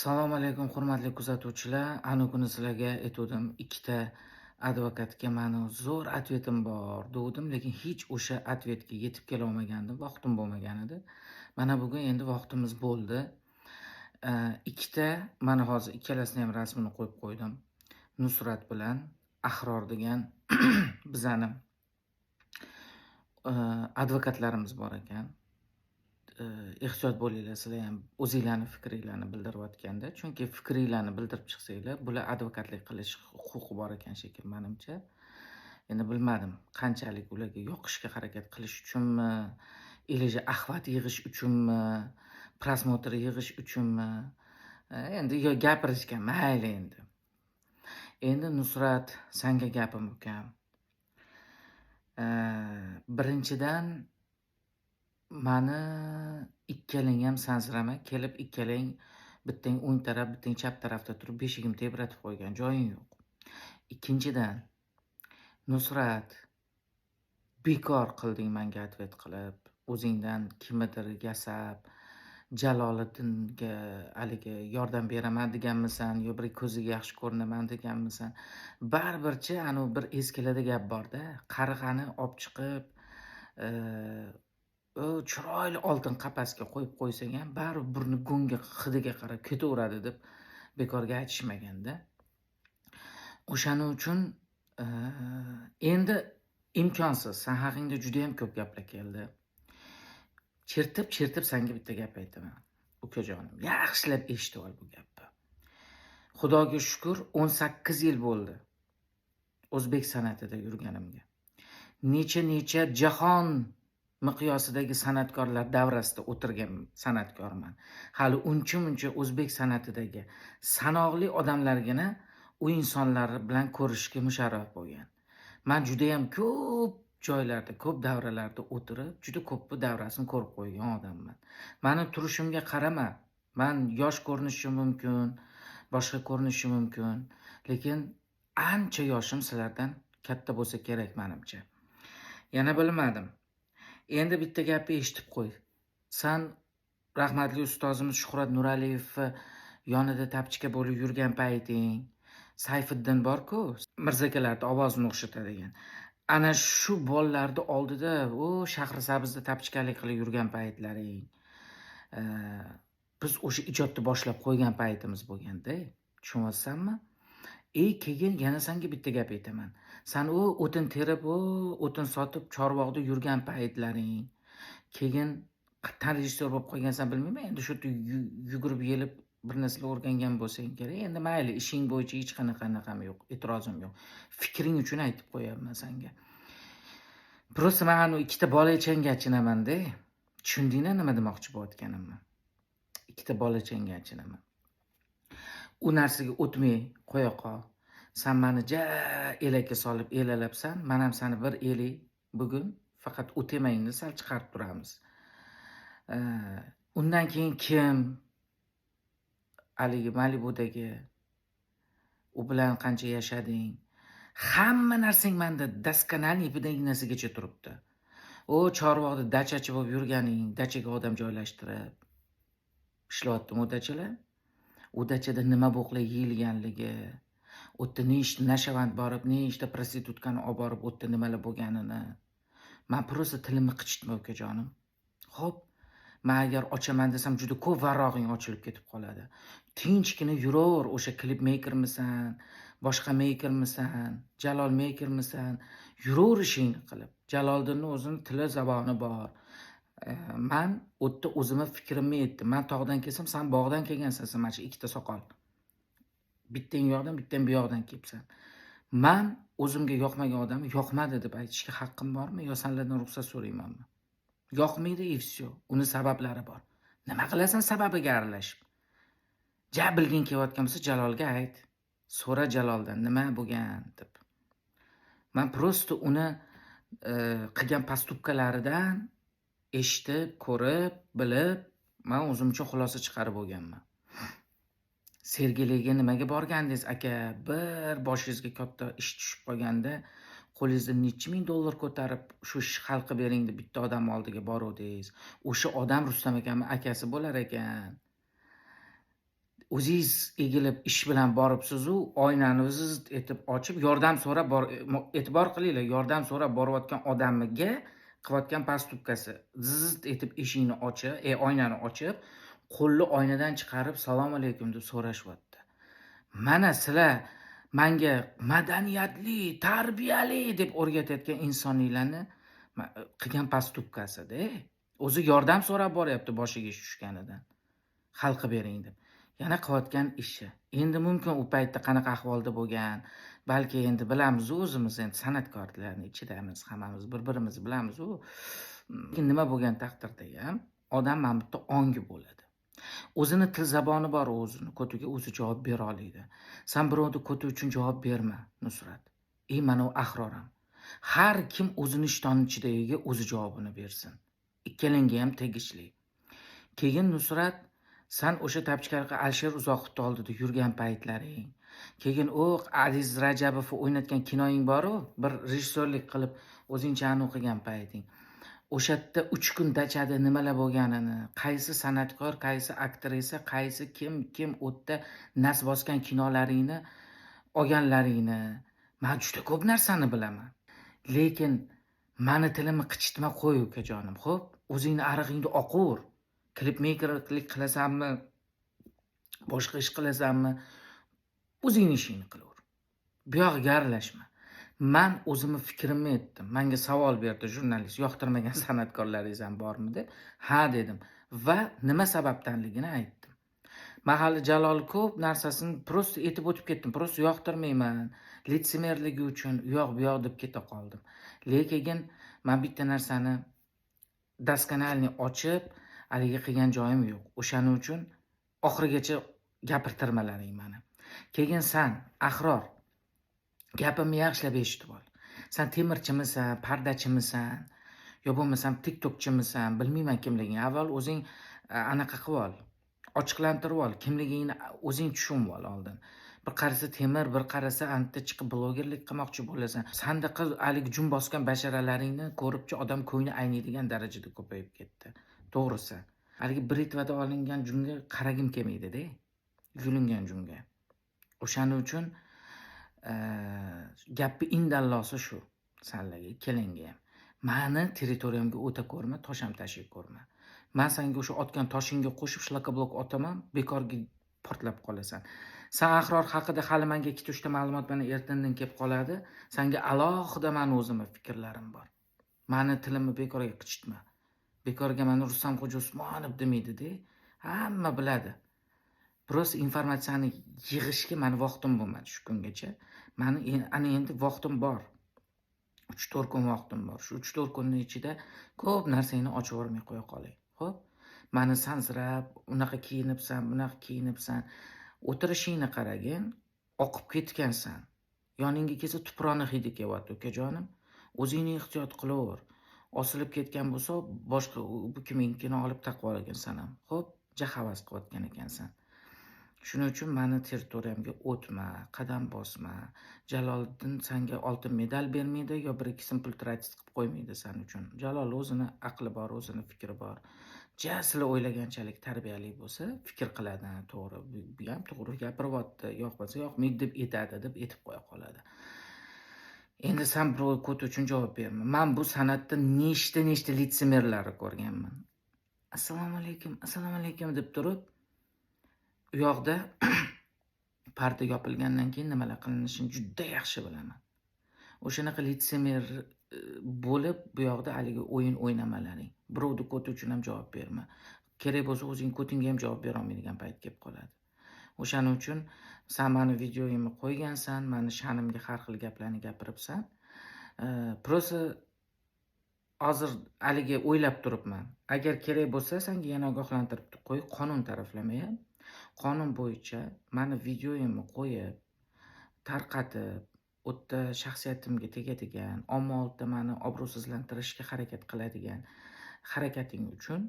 Assalomu alaykum, hurmatli kuzatuvchilar. Ani kuni sizlarga aytuvdim, ikkita advokatga mani zo'r atvetim bor deguvdim, lekin hech o'sha atvetga yetib kela olmagandim, vaqtim bo'lmagan edi. Mana bugun endi vaqtimiz bo'ldi. Ikkita, mana hozir ikkalasini ham rasmini qo'yib qo'ydim. Nusrat bilan Ahror degan bizani advokatlarimiz bor ekan. Ehtiyot bo'linglar, sizlar ham o'zinglarni fikringlarni bildirayotganda, chunki fikringlarni bildirib chiqsanglar, bular advokatlik qilish huquqi bor ekan shekilli menimcha. Endi bilmadim, qanchalik ularga yoqishga harakat qilish uchunmi, ilaji axvat yig'ish uchunmi, prosmotr yig'ish uchunmi? Endi gapirishgan, mayli endi. Endi Nusrat, senga gapim ukam. Birinchidan mani ikkalang ham sansirama, kelib ikkalang bittang o'ng taraf, bittang chap tarafda turib beshigimni tebratib qo'ygan joying yo'q. Ikkinchidan, Nusrat, bekor qilding menga atvet qilib, o'zingdan kimnidir yasab, Jaloliddinga haligi yordam beraman deganmisan, yo bir ko'ziga yaxshi ko'rinaman deganmisan. Baribircha anavi bir eskilada gap bor-da, qarg'ani olib chiqib, chiroyli oltin qapasga qo'yib qo'ysang ham baribir burni go'ngga, hidiga qarab ketaveradi deb bekorga aytishmagan-da. O'shaning uchun endi imkonsiz. Sen haqingda juda ham ko'p gaplar keldi. Chertib senga bitta gap aytaman. Ukajonim, yaxshilab eshitib ol bu gapni. Xudoga shukr, 18 yil bo'ldi o'zbek san'atida yurganimga. Necha jahon miqyosidagi san'atkorlar davrasida o'tirgan san'atkorman. Hali uncha-muncha o'zbek san'atidagi sanoqli odamlargina u insonlar bilan ko'rishga musharraf bo'lgan. Men juda ham ko'p joylarda, ko'p davralarda o'tirib, juda ko'p davrasini ko'rib qo'ygan odamman. Meni turishimga qarama, men yosh ko'rinishim mumkin, boshqa ko'rinishim mumkin, lekin ancha yoshim sizlardan katta bo'lsa kerak menimcha. Yana bilmadim. Endi bitta gapni eshitib qo'y. Sen rahmatli ustozimiz Shuhrat Nuraliyevni yonida tapchika bo'lib yurgan payting, Sayfiddin bor-ku, Mirzaakalarning ovozini o'xshatadigan. Ana shu bolalarning oldida, o Shahrisabzda tapchikalik qilib yurgan paytlaring, biz o'sha ijodni boshlab qo'ygan paytimiz bo'lganda, tushunyapsanmi? Keyin yana senga bitta gap aytaman. Sen o'tin terib, o'tin sotib Chorvoqda yurgan paytlaring, keyin qattiq rejissyor bo'lib qolgansan bilmayman. Endi shu yerda yugurib yelib bir narsalar o'rgangan bo'lsang kerak. Endi mayli, ishing bo'yicha hech qanaqam yo'q, e'tirozim yo'q. Fikring uchun aytib qo'yapman senga. Просто men ikkita bolachanga achinaman-da. Tushundingmi nima demoqchi bo'layotganimni? Ikkita bolachanga achinaman. U narsaga o'tmay qo'ya qol. Sen meni elakka solib elalabsan, men ham seni bir elay bugun faqat o'temangni sal chiqarib turamiz. Undan keyin kim? Haligi Malibudagi u bilan qancha yashading? Hamma narsang menda daskanal ipidagi narsagacha turibdi. Chorvoqda dachachi bo'lib yurganing, dachaga odam joylashtirib ishlayaptimi u dachalar? U dachada nima bo'qlar yeyilganligi, o'tda nechta nashavand borib, nechta prostitutkani olib borib, o'tda nimalar bo'lganini. Men prosta tilimni qichitma ukajonim. Xo'p, men agar ochaman desam juda ko'p varrog'ing ochilib ketib qoladi. Tinchgina yuraver, o'sha klip makermisan, boshqa makermisan, Jalol makermisan, yuraver ishingni qilib. Jaloliddinning o'zini tili zaboni bor. Men o'tda o'zimni fikrimni aytdim. Men tog'dan kelsam, sen bog'dan kelgansan, mana shu ikkita soqol. Bittang yoqdan, bittang bu yoqdan kelibsan. Men o'zimga yoqmagan odamni yoqmadi deb aytishga haqqim bormi yo senlardan ruxsat so'raymanmi? Yoqmaydi и всё. Uni sabablari bor. Nima qilasan sababiga aralashib? Bilging kelayotgan bo'lsa Jalolga ayt. So'ra Jaloldan nima bo'lgan deb. Men prosta uni qilgan postupkalaridan eshitib, ko'rib, bilib, men o'zimcha xulosa chiqarib bo'lganman. Sergeliga nimaga borgandingiz aka? Bir boshingizga katta ish tushib qolganda, qo'lingizda necha ming dollar ko'tarib shu ishni hal qilib bering deb bitta odam oldiga boruvdingiz. O'sha odam Rustam akamning akasi bo'lar ekan. o'zingiz egilib ish bilan boribsiz-u, oynani zizzt etib ochib, yordam so'rab e'tibor qilinglar, yordam so'rab borayotgan odamiga qilayotgan postupkasi. Zizzt etib eshikni ochib, oynani ochib, qo'lni oynadan chiqarib "Salom alaykum" deb so'rashyapti. Mana sizlar menga madaniyatli, tarbiyali deb o'rgatayotgan insonlarni qilgan postupkasida. O'zi yordam so'rab boryapti boshiga ish tushganidan. Hal qilib bering deb. Yana qilayotgan ishi. Endi mumkin u paytda qanaqa ahvolda bo'lgan, balki endi bilamiz o'zimiz endi san'atkorlarning ichidamiz, hammamiz bir-birimizni bilamiz-u. Nima bo'lgan taqdirda ham odam mana bitta ongi bo'ladi. O'zini til zaboni bor, o'zini ko'tiga o'zi javob bera oladi. Sen birovni ko'ti uchun javob berma, Nusrat. Mana u Ahror ham. Har kim o'zini ishtoni ichidagiga o'zi javobini bersin. Ikkalanga ham tegishli. Keyin Nusrat, sen o'sha tapchkariga Alisher Uzoqovni oldida yurgan paytlaring, keyin u Aziz Rajabov o'ynatgan kinoying bor-ku, bir rejissyorlik qilib o'zingchani o'qigan payting. O'sha yerda 3 kun dachada nimalar bo'lganini, qaysi san'atkor, qaysi aktrisa, qaysi kim o'tda nas bosgan kinolaringni olganlaringni, men juda ko'p narsani bilaman. Lekin meni tilimni qichitma qo'y ukajonim, xo'p? O'zingni arig'ingni oqur. Klipmeykerlik qilasanmi, boshqa ish qilasanmi, o'zingni ishingni qilaver. Bu yoqqa aralashma. Men o'zimni fikrimni aytdim. Menga savol berdi jurnalist, yoqtirmagan san'atkorlaringiz ham bormi deb. Ha dedim va nima sababdanligini aytdim. Men hali Jalol ko'p narsasini prosta aytib o'tib ketdim. Prosta yoqtirmayman. Litsemerligi uchun u yoq bu yoq deb keta qoldim. Lekin men bitta narsani daskanalni ochib haligi qilgan joyim yo'q. O'shaning uchun oxirigacha gapirtirmalaring meni. Keyin sen Ahror gapimni yaxshilab eshitib ol. Sen temirchimisan, pardachimisan, yo bo'lmasam TikTokchimisan, bilmayman kimligingni. Avval o'zing anaqa qilib ol. Ochiqlantirib ol, kimligingni o'zing tushunib ol oldin. Bir qarasa temir, bir qarasa anta chiqib blogerlik qilmoqchi bo'lasan. Sandaqa haligi jum bosgan basharalaringni ko'ribchi odam ko'ngli ayniydigan darajada ko'payib ketdi. To'g'risi. Haligi britvada olingan junga qaragim kelmaydi-da. Yulingan junga. O'shaning uchun gapni indallosi shu. Sanlarga, kelingga ham. Meni territoriyamga o'ta ko'rma, tosh ham tashib ko'rma. Men senga o'sha otgan toshingga qo'shib shlakoblok otaman, bekorga portlab qolasan. Sen Ahror haqida hali menga 2-3 ta ma'lumot bilan ertandan kelib qoladi. Senga alohida meni o'zimning fikrlarim bor. Meni tilimni bekorga qichitma. Bekorga meni Rustamxo'ja Usmonov demaydi-da. Hamma biladi. Biroz informatsiyani yig'ishga meni vaqtim bo'lmadi shu kungacha. Meni endi vaqtim bor. 3-4 kun vaqtim bor. Shu 3-4 kunning ichida ko'p narsani ochib o'rmay qo'ya qolay. Xo'p? Meni sansirab, unaqa kiyinibsan, bunaqa kiyinibsan. O'tirishingni qaragin, oqib ketgansan. Yoningga kelsa tuproqni hidi kelyapti, ukajonim. O'zingni ehtiyot qilaver. Osilib ketgan bo'lsa, boshqa bu kimingkini olib taqib olgansan ham. Xo'p, jahavas qilayotgan ekansan. Shuning uchun meni territoriyamga o'tma, qadam bosma. Jaloliddin senga oltin medal bermaydi yo 1-2 simpul tratis qilib qo'ymaydi sen uchun. Jalol o'zini aqli bor, o'zini fikri bor. Jasli o'ylaganchalik tarbiyali bo'lsa, fikr qiladi, to'g'ri. Bu ham to'g'ri gapiryapti, yo'qmasa yo'qmaydi deb aytadi, deb aytib qo'ya qoladi. Endi sen birov ko'ti uchun javob berma. Men bu san'atda nechta litsemerlarni ko'rganman. Assalomu alaykum deb turib, u yoqda parda yopilgandan keyin nimalar qilinishini juda yaxshi bilaman. O'shanaqa litsemer bo'lib, bu yoqda haligi o'yin o'ynamalaring. Birovni ko'ti uchun ham javob berma. Kerak bo'lsa o'zing ko'tingga ham javob bera olmaydigan payt kelib qoladi. O'shaning uchun sen meni videoyimni qo'ygansan, meni sha'nimga har xil gaplarni gapiribsan. Prosta hozir haligi o'ylab turibman. Agar kerak bo'lsa, senga yana ogohlantirib qo'y, qonun taraflamay. Qonun bo'yicha meni videoyimni qo'yib, tarqatib, o'tda shaxsiyatimga tegadigan, omma oldida meni obro'sizlantirishga harakat qiladigan harakating uchun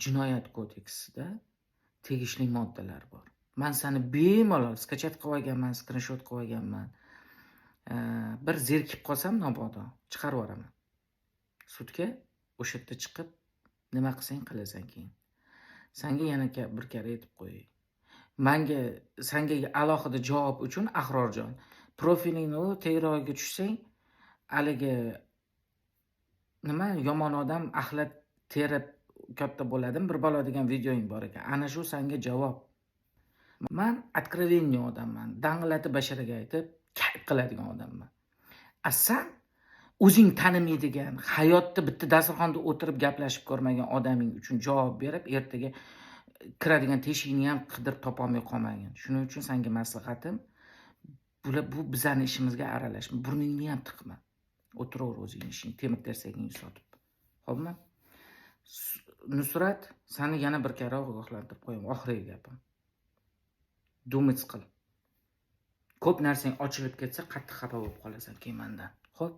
Jinoyat kodeksida tegishli moddalar bor. Men seni bemalol skachat qilib olganman, skrinshot qilib olganman. Bir zerikib qolsam mabodo chiqarib yuboraman. Sudga o'sha yerda chiqib nima qilsang qilasan keyin. Senga yana bir kar aytib qo'yay. Senga alohida javob uchun Ahrorjon, profilingni tegrogiga tushsang, haligi nima yomon odam axlat terib katta bo'ladimi, bir balo degan videoing bor ekan. Ana shu senga javob. Men откровенный odamman. Dang'illatib basharaga aytib, kayf qiladigan odamman. Sen o'zing tanimaydigan, hayotda bitta dasturxonda o'tirib gaplashib ko'rmagan odaming uchun javob berib, ertaga kiradigan teshikni ham qidirib topolmay qolmagin. Shuning uchun senga maslahatim, bu bizning ishimizga aralashma. Burningni ham tiqma. O'tiraver o'zing ishing, temir tersagingni sotib. Xo'pmi? Nusrat, seni yana bir karra ogohlantirib qo'yaman. Oxirgi gapim. Dumits qil. Ko'p narsang ochilib ketsa, qattiq xafa bo'lib qolasan keyin mendan. Xo'p?